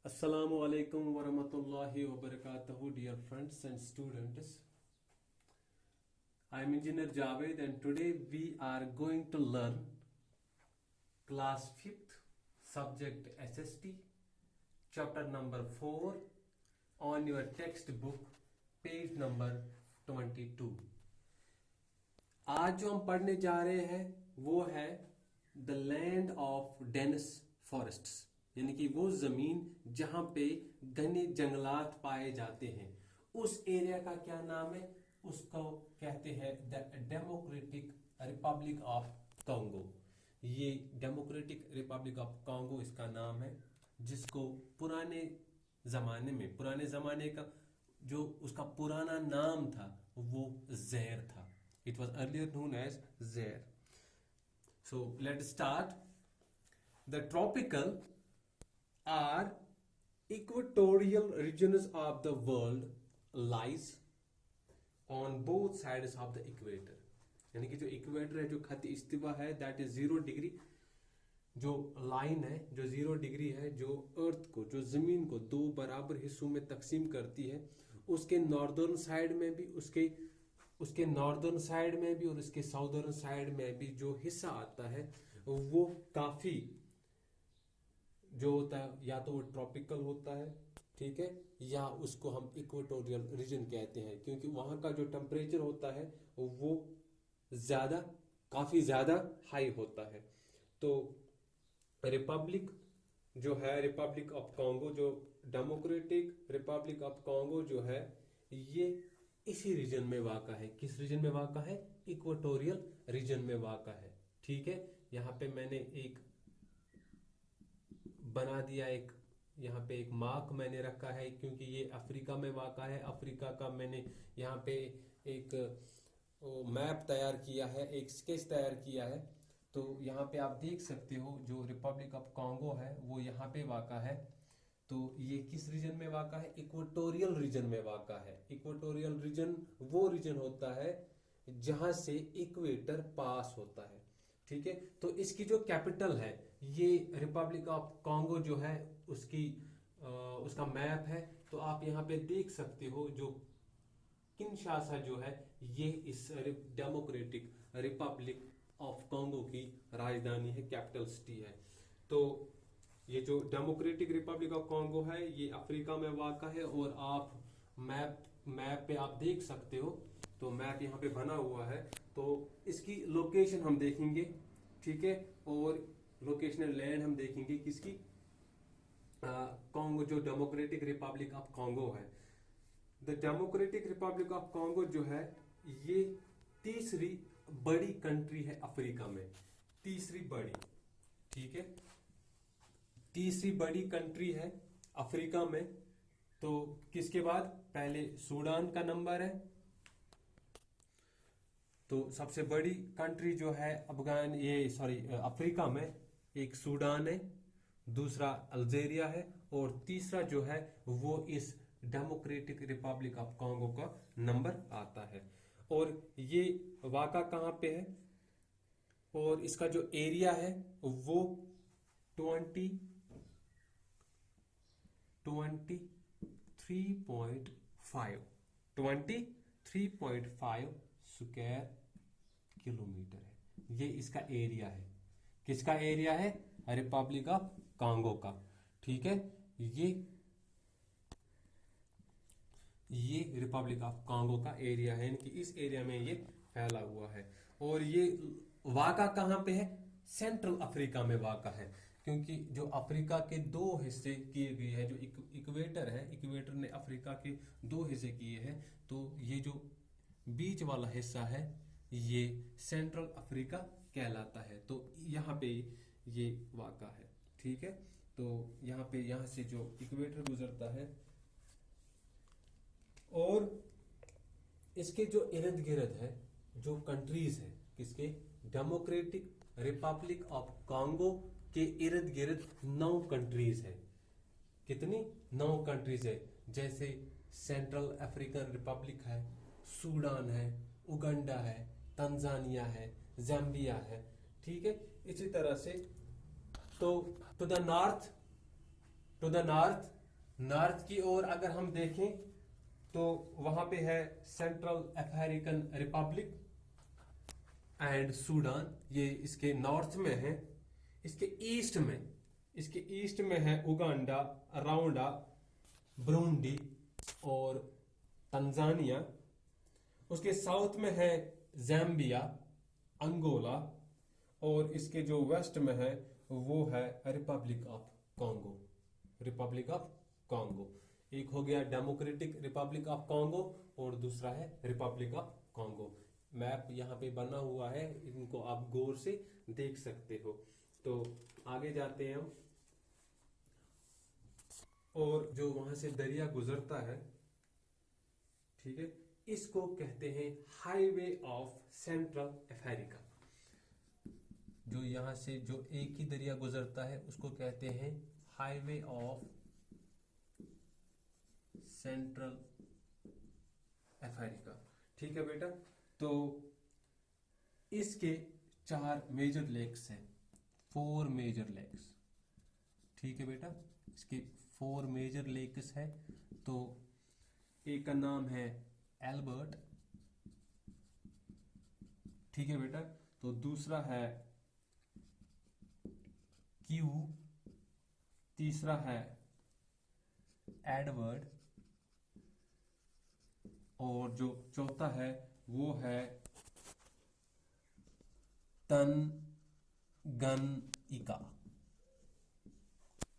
Assalamu alaikum wa rahmatullahi wa barakatuhu, dear friends and students. I am Engineer Javed and today we are going to learn class 5th subject SST chapter number 4 on your textbook page number 22. आज जो हम पढ़ने जा रहे हैं वो है the land of dense forests, यानी कि वो जमीन जहां पे घने जंगलात पाए जाते हैं। उस एरिया का क्या नाम है? उसको कहते हैं the democratic Republic of Congo. ये डेमोक्रेटिक रिपब्लिक ऑफ कांगो इसका नाम है, जिसको पुराने जमाने का जो उसका पुराना नाम था वो ज़ैर था। It was earlier known as Zaire. So let start. The tropical are equatorial regions of the world lies on both sides of the equator, यानी कि जो इक्वेटर है, जो खत इस्तिवा है, दैट इज 0 डिग्री। जो लाइन है जो 0 डिग्री है, जो अर्थ को, जो जमीन को दो बराबर हिस्सों में तकसीम करती है, उसके नॉर्दर्न साइड में भी, उसके नॉर्दर्न साइड में भी और उसके साउदर्न साइड में भी जो हिस्सा आता है वो काफी जो होता है, या तो वो ट्रॉपिकल होता है, ठीक है, या उसको हम इक्वेटोरियल रीजन कहते हैं, क्योंकि वहां का जो टेम्परेचर होता है वो काफी ज्यादा हाई होता है। तो रिपब्लिक जो है, रिपब्लिक ऑफ कांगो, जो डेमोक्रेटिक रिपब्लिक ऑफ कांगो जो है, ये इसी रीजन में वाक़ा है। किस रीजन में वाक़ा है? इक्वेटोरियल रीजन में वाक़ा है, ठीक है। यहाँ पे मैंने एक बना दिया, एक यहाँ पे एक मार्क मैंने रखा है, क्योंकि ये अफ्रीका में वाक़ा है। अफ्रीका का मैंने यहाँ पे एक मैप तैयार किया है, एक स्केच तैयार किया है। तो यहाँ पे आप देख सकते हो जो रिपब्लिक ऑफ कांगो है वो यहाँ पे वाक़ा है। तो ये किस रीजन में वाक़ा है? इक्वेटोरियल रीजन में वाक़ा है। इक्वेटोरियल रीजन वो रीजन होता है जहां से इक्वेटर पास होता है, ठीक है। तो इसकी जो कैपिटल है, ये रिपब्लिक ऑफ कांगो जो है उसका मैप है। तो आप यहाँ पे देख सकते हो जो किनशासा जो है, ये इस डेमोक्रेटिक रिपब्लिक ऑफ कांगो की राजधानी है, कैपिटल सिटी है। तो ये जो डेमोक्रेटिक रिपब्लिक ऑफ कांगो है ये अफ्रीका में वाक़ा है। और आप मैप पे आप देख सकते हो, तो मैप यहाँ पे बना हुआ है। तो इसकी लोकेशन हम देखेंगे, ठीक है, और लोकेशनल लैंड हम देखेंगे किसकी, कांगो, जो डेमोक्रेटिक रिपब्लिक ऑफ कांगो है। The democratic Republic of Congo जो है ये तीसरी बड़ी कंट्री है अफ्रीका में, तीसरी बड़ी, ठीक है, तीसरी बड़ी कंट्री है अफ्रीका में। तो किसके बाद? पहले सूडान का नंबर है। तो सबसे बड़ी कंट्री जो है अफ्रीका में, एक सूडान है, दूसरा अल्जीरिया है, और तीसरा जो है वो इस डेमोक्रेटिक रिपब्लिक ऑफ कांगो का नंबर आता है। और ये वाक़ा कहाँ पे है? और इसका जो एरिया है वो 23.5 स्क्वायर किलोमीटर है। ये इसका एरिया है। किसका एरिया है? रिपब्लिक ऑफ कांगो का, ठीक है। ये रिपब्लिक ऑफ कांगो का एरिया है, यानी कि इस एरिया में ये फैला हुआ है। और ये वाक़ा कहाँ पे है? सेंट्रल अफ्रीका में वाक़ा है, क्योंकि जो अफ्रीका के दो हिस्से किए गए हैं, जो इक्वेटर है, इक्वेटर ने अफ्रीका के दो हिस्से किए हैं। तो ये जो बीच वाला हिस्सा है ये सेंट्रल अफ्रीका कहलाता है। तो यहाँ पे ये वाक़ा है, ठीक है। तो यहाँ से जो इक्वेटर गुजरता है, और इसके जो इर्द गिर्द है जो कंट्रीज है, किसके? डेमोक्रेटिक रिपब्लिक ऑफ कांगो के इर्द गिर्द 9 कंट्रीज है। कितनी? 9 कंट्रीज है। जैसे सेंट्रल अफ्रीकन रिपब्लिक है, सूडान है, उगांडा है, तंजानिया है, ज़ाम्बिया है, ठीक है। इसी तरह से तो to the to the north, north की ओर अगर हम देखें तो वहां पे है Central African Republic and Sudan, ये इसके नॉर्थ में है। इसके ईस्ट में है उगांडा, राउंडा, ब्रूंडी और तंजानिया। उसके साउथ में है ज़ाम्बिया, अंगोला, और इसके जो वेस्ट में है वो है Republic of Congo, Republic of Congo. एक हो गया डेमोक्रेटिक रिपब्लिक ऑफ कॉन्गो और दूसरा है रिपब्लिक ऑफ कॉन्गो। मैप यहाँ पे बना हुआ है, इनको आप गौर से देख सकते हो। तो आगे जाते हैं हम, और जो वहां से दरिया गुजरता है, ठीक है, इसको कहते हैं हाईवे ऑफ सेंट्रल अफ्रीका। जो यहां से जो एक ही दरिया गुजरता है उसको कहते हैं हाईवे ऑफ सेंट्रल अफ्रीका। ठीक है बेटा, तो इसके 4 मेजर लेक्स हैं, 4 मेजर लेक्स। ठीक है बेटा, इसके 4 मेजर लेक्स है। तो एक का नाम है एल्बर्ट, ठीक है बेटा, तो दूसरा है क्यू, तीसरा है एडवर्ड, और जो चौथा है वो है तनगनइका।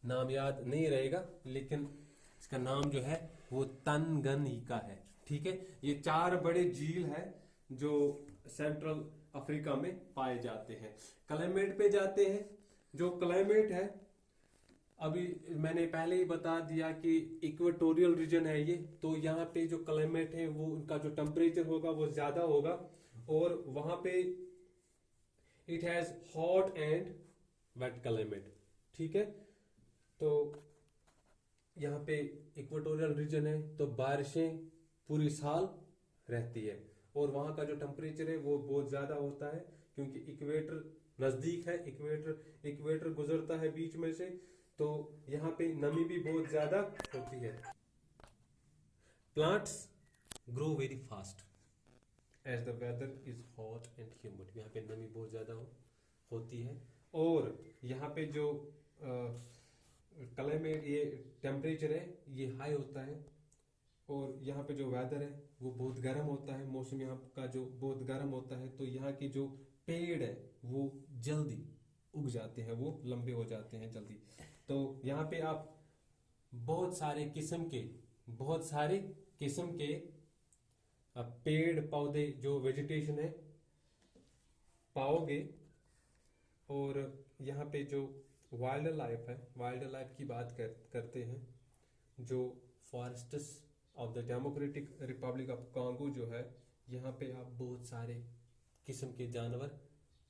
नाम याद नहीं रहेगा लेकिन इसका नाम जो है वो तनगनइका है। ठीक है, ये 4 बड़े झील है जो सेंट्रल अफ्रीका में पाए जाते हैं। क्लाइमेट पे जाते हैं। जो क्लाइमेट है, अभी मैंने पहले ही बता दिया कि इक्वेटोरियल रीजन है ये, तो यहाँ पे जो क्लाइमेट है वो उनका जो टेम्परेचर होगा वो ज्यादा होगा, और वहां पे it has hot and wet climate. ठीक है, तो यहाँ पे इक्वेटोरियल रीजन है तो बारिशें पूरी साल रहती है, और वहां का जो टेम्परेचर है वो बहुत ज्यादा होता है क्योंकि इक्वेटर नजदीक है, इक्वेटर गुजरता है बीच में से, तो यहाँ पे नमी भी बहुत ज्यादा होती है। Plants grow very fast as the weather is hot and humid. यहाँ पे नमी बहुत ज्यादा होती है, और यहाँ पे जो क्लाइमेट, ये टेम्परेचर है ये हाई होता है, और यहाँ पे जो वेदर है वो बहुत गर्म होता है, मौसम यहाँ का जो बहुत गर्म होता है, तो यहाँ की जो पेड़ है वो जल्दी उग जाते हैं, वो लंबे हो जाते हैं जल्दी। तो यहाँ पे आप बहुत सारे किस्म के पेड़ पौधे जो वेजिटेशन है पाओगे, और यहाँ पे जो वाइल्ड लाइफ है, वाइल्ड लाइफ की बात करते हैं, जो forests of the democratic Republic of Congo जो है, यहाँ पे आप बहुत सारे किस्म के जानवर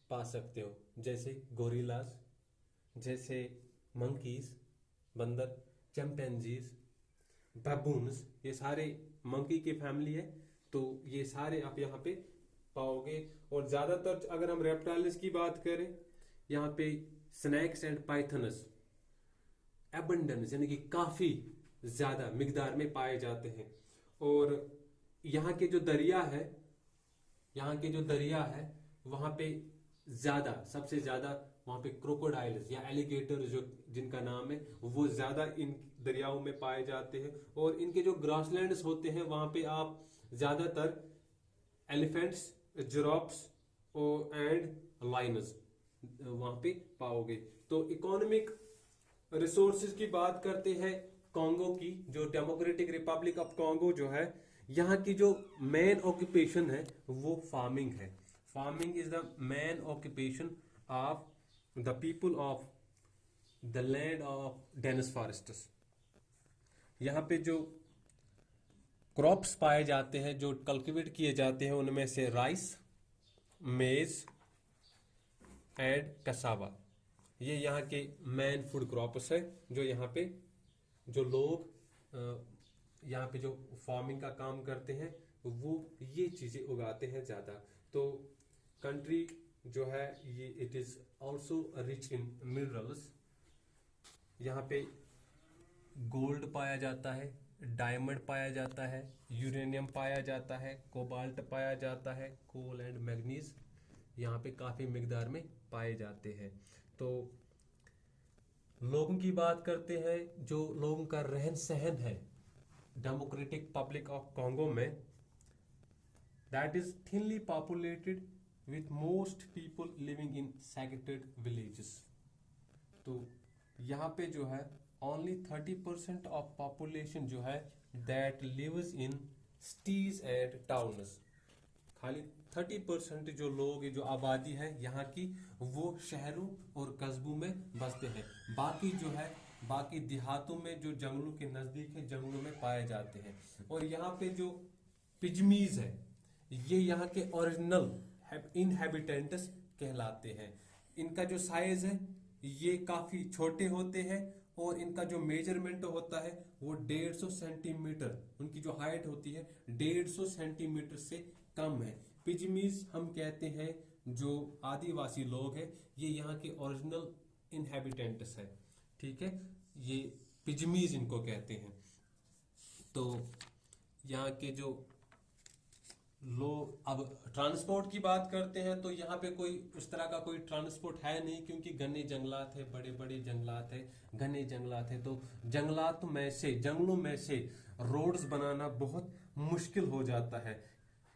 पा सकते हो, जैसे गोरिल्लास, जैसे मंकीज, बंदर, चिंपैंजीज, बाबून्स, ये सारे मंकी की फैमिली है, तो ये सारे आप यहाँ पे पाओगे। और ज्यादातर अगर हम रेप्टाइल्स की बात करें, यहाँ पे स्नैक्स एंड पाइथनस एबंडेंस यानी कि काफी ज्यादा मिकदार में पाए जाते हैं। और यहाँ के जो दरिया है वहां पे सबसे ज्यादा वहां पे क्रोकोडाइल्स या एलिगेटर जो जिनका नाम है वो ज्यादा इन दरियाओं में पाए जाते हैं। और इनके जो ग्रासलैंड्स होते हैं वहां पे आप ज्यादातर एलिफेंट्स, जिराफ्स एंड लायंस वहां पे पाओगे। तो इकोनॉमिक रिसोर्सेज की बात करते हैं कॉन्गो की, जो डेमोक्रेटिक रिपब्लिक ऑफ कॉन्गो जो है, यहाँ की जो मेन ऑक्यूपेशन है वो फार्मिंग है। Farming is the main occupation of the people of the land of dense forests. यहाँ पे जो क्रॉप्स पाए जाते हैं जो कल्टिवेट किए जाते हैं उनमें से राइस, मेज एंड कसावा, ये यहाँ के मेन फूड क्रॉप्स है जो यहाँ पे जो लोग यहाँ पे जो फार्मिंग का काम करते हैं वो ये चीजें उगाते हैं ज्यादा। तो कंट्री जो है ये it is also rich in minerals. यहाँ पे गोल्ड पाया जाता है, डायमंड पाया जाता है, यूरेनियम पाया जाता है, कोबाल्ट पाया जाता है, कोल एंड मैग्नीज यहाँ पे काफ़ी मिकदार में पाए जाते हैं। तो लोगों की बात करते हैं, जो लोगों का रहन सहन है डेमोक्रेटिक पब्लिक ऑफ कॉन्गो में, that is thinly populated with most people living in segregated villages. तो यहाँ पे जो है ओनली 30% ऑफ पॉपुलेशन जो है that lives in cities and towns. खाली 30% जो लोग, जो आबादी है यहाँ की, वो शहरों और कस्बों में बसते हैं। बाकी जो है, बाकी देहातों में जो जंगलों के नज़दीक है, जंगलों में पाए जाते हैं। और यहाँ पे जो पिजमीज है, ये यहाँ के ओरिजिनल इनहेबिटेंट्स कहलाते हैं। इनका जो साइज है ये काफ़ी छोटे होते हैं और इनका जो मेजरमेंट होता है वो 150 सेंटीमीटर, उनकी जो हाइट होती है 150 सेंटीमीटर से कम है। पिजमीज हम कहते हैं जो आदिवासी लोग हैं, ये यहाँ के ओरिजिनल इनहेबिटेंट्स है, ठीक है, ये पिजमीज इनको कहते हैं। तो यहाँ के जो लोग, अब ट्रांसपोर्ट की बात करते हैं, तो यहाँ पे कोई उस तरह का कोई ट्रांसपोर्ट है नहीं, क्योंकि घने जंगलात है, बड़े बड़े जंगलात है, घने जंगलात है। तो जंगलों में से रोड्स बनाना बहुत मुश्किल हो जाता है,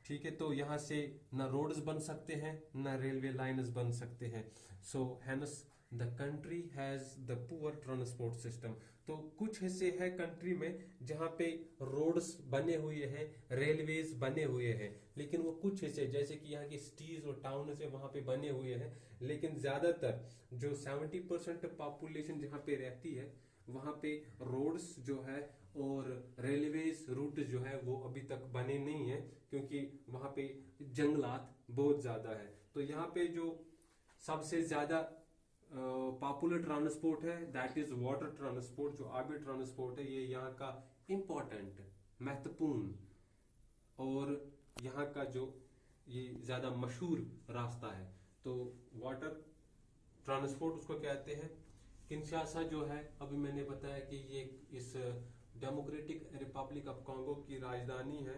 ठीक है। तो यहाँ से ना रोड्स बन सकते हैं, ना रेलवे लाइन्स बन सकते हैं। So hence the country has the poor transport system. तो कुछ हिस्से हैं कंट्री में जहाँ पे रोड्स बने हुए हैं, रेलवेज बने हुए हैं, लेकिन वो कुछ हिस्से, जैसे कि यहाँ की सिटीज और टाउन है, वहाँ पे बने हुए हैं। लेकिन ज्यादातर जो 70% पॉपुलेशन जहाँ पे रहती है, वहाँ पे रोड्स जो है और रेलवेज रूट जो है वो अभी तक बने नहीं है, क्योंकि वहाँ पे जंगलात बहुत ज्यादा है। तो यहाँ पे जो सबसे ज्यादा पॉपुलर ट्रांसपोर्ट है दैट इज वाटर ट्रांसपोर्ट, जो आबी ट्रांसपोर्ट है, ये यहाँ का इम्पोर्टेंट, महत्वपूर्ण और यहाँ का जो ये ज्यादा मशहूर रास्ता है। तो वाटर ट्रांसपोर्ट उसको कहते हैं। किंशासा जो है, अभी मैंने बताया कि ये इस डेमोक्रेटिक रिपब्लिक ऑफ कॉन्गो की राजधानी है।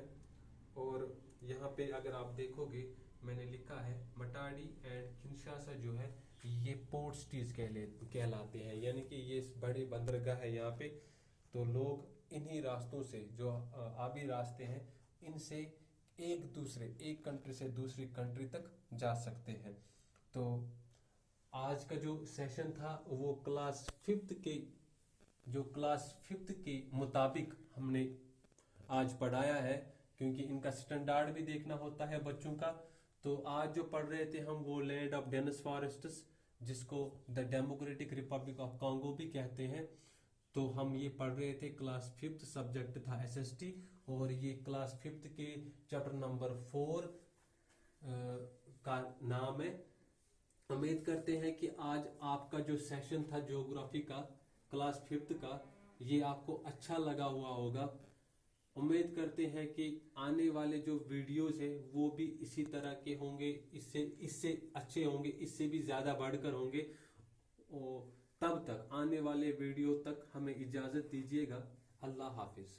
और यहाँ पे अगर आप देखोगे, मैंने लिखा है मटाडी एंड किंशासा जो है ये पोर्ट सिटीज कहलाते हैं, यानी कि ये बड़े बंदरगाह है यहाँ पे। तो लोग इन्हीं रास्तों से, जो आबी रास्ते हैं, इनसे एक कंट्री से दूसरी कंट्री तक जा सकते हैं। तो आज का जो सेशन था वो क्लास फिफ्थ के मुताबिक हमने आज पढ़ाया है, क्योंकि इनका स्टैंडर्ड भी देखना होता है बच्चों का। तो आज जो पढ़ रहे थे हम वो लैंड ऑफ डेनिस फॉरेस्ट्स, जिसको the democratic Republic of Congo भी कहते हैं। तो हम ये पढ़ रहे थे, क्लास 5th सब्जेक्ट था SST, और ये क्लास 5th के चैप्टर नंबर 4 का नाम है। उम्मीद करते हैं कि आज आपका जो सेशन था ज्योग्राफी का क्लास 5th का, ये आपको अच्छा लगा हुआ होगा। उम्मीद करते हैं कि आने वाले जो वीडियोस है वो भी इसी तरह के होंगे, इससे अच्छे होंगे, इससे भी ज़्यादा बढ़कर होंगे। और तब तक, आने वाले वीडियो तक हमें इजाज़त दीजिएगा। अल्लाह हाफिज़।